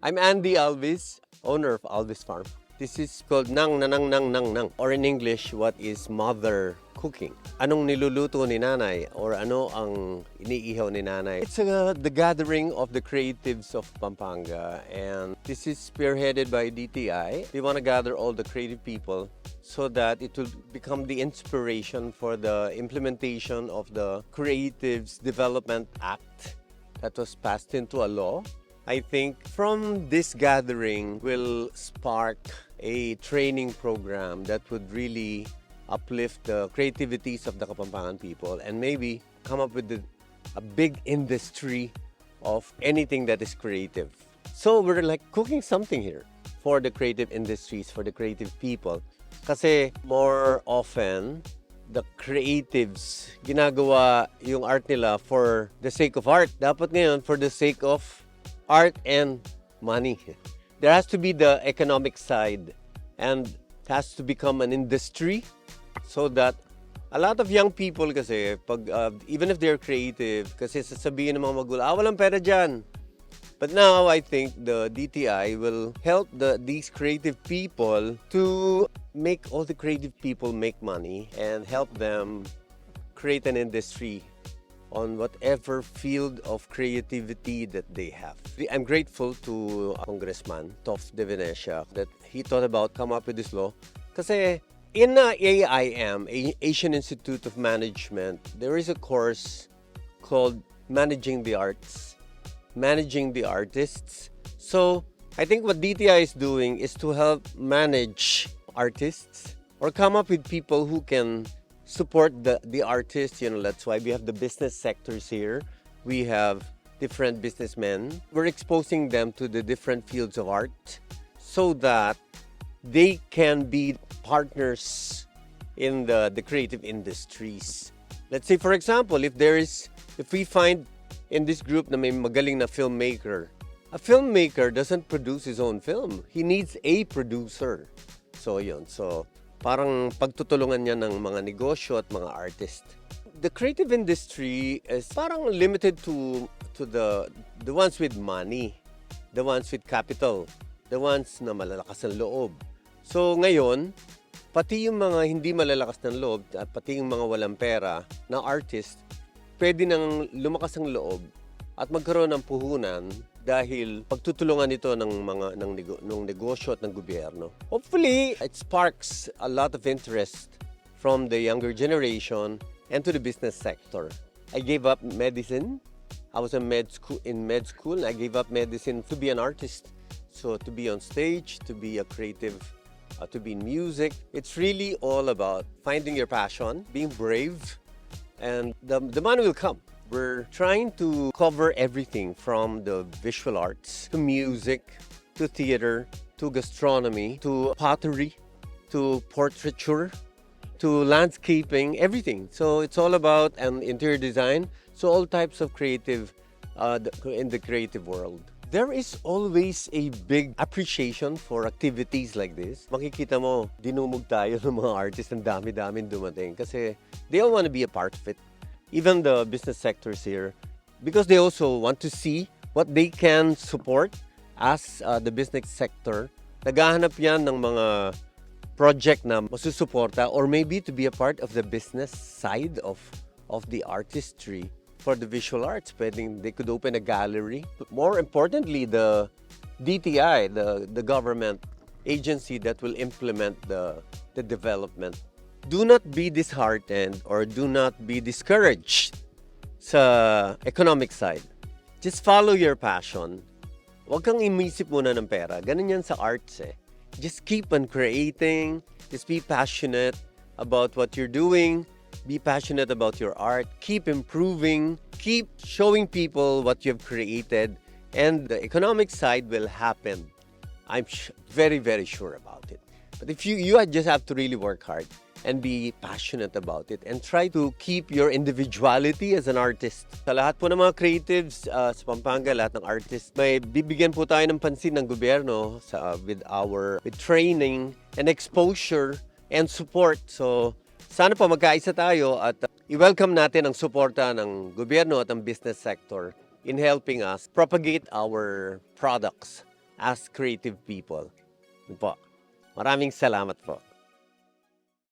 I'm Andy Alvis, owner of Alvis Farm. This is called nang nanang nang nang nang, or in English, what is mother cooking? Anong niluluto ni nanay or ano ang iniihaw ni nanay? It's the gathering of the creatives of Pampanga, and this is spearheaded by DTI. We want to gather all the creative people so that it will become the inspiration for the implementation of the Creatives Development Act that was passed into a law. I think from this gathering will spark a training program that would really uplift the creativities of the Kapampangan people and maybe come up with a big industry of anything that is creative. So we're like cooking something here for the creative industries, for the creative people. Kasi more often, the creatives, ginagawa yung art nila for the sake of art. Dapat ngayon, for the sake of art and money. There has to be the economic side and has to become an industry so that a lot of young people kasi, even if they're creative, kasi sasabihin ng mga magulang, walang pera dyan. But now I think the DTI will help these creative people to make all the creative people make money and help them create an industry on whatever field of creativity that they have. I'm grateful to Congressman Tof De Venecia that he thought about come up with this law. Kasi in AIM, Asian Institute of Management, there is a course called Managing the Arts, Managing the Artists. So I think what DTI is doing is to help manage artists or come up with people who can support the artists. That's why we have the business sectors here. We have different businessmen. We're exposing them to the different fields of art so that they can be partners in the creative industries. Let's say, for example, if we find in this group na may magaling na filmmaker, a filmmaker doesn't produce his own film. He needs a producer. So yun. So parang pagtutulungan niya ng mga negosyo at mga artist. The creative industry is parang limited to the ones with money, the ones with capital, the ones na malalakas ng loob. So ngayon, pati yung mga hindi malalakas ng loob at pati yung mga walang pera na artist, pwede nang lumakas ang loob at magkaroon ng puhunan dahil pagtutulungan ito ng negosyo at ng gobyerno. Hopefully, it sparks a lot of interest from the younger generation and to the business sector. I gave up medicine. I was in med school. I gave up medicine to be an artist. So to be on stage, to be a creative, to be in music. It's really all about finding your passion, being brave, and the money will come. We're trying to cover everything from the visual arts to music, to theater, to gastronomy, to pottery, to portraiture, to landscaping, everything. So it's all about interior design. So all types of creative in the creative world. There is always a big appreciation for activities like this. Makikita mo, dinumog tayo ng mga artists, ang dami-daming dumating kasi they all want to be a part of it. Even the business sectors here, because they also want to see what they can support as the business sector. Naghahanap yan ng mga project na masusuporta or maybe to be a part of the business side of the artistry. For the visual arts, they could open a gallery. But more importantly, the DTI, the government agency that will implement the development. Do not be disheartened or do not be discouraged sa economic side. Just follow your passion. Huwag kang imisip muna ng pera. Ganun yan sa arts eh. Just keep on creating. Just be passionate about what you're doing. Be passionate about your art. Keep improving. Keep showing people what you've created. And the economic side will happen. I'm very, very sure about it. But if you just have to really work hard and be passionate about it and try to keep your individuality as an artist. Sa lahat po ng mga creatives sa Pampanga, lahat ng artists, may bibigyan po tayo ng pansin ng gobyerno with training and exposure and support. So sana po magkaisa tayo at i-welcome natin ang suporta ng gobyerno at ang business sector in helping us propagate our products, as creative people. Yun po. Maraming salamat po.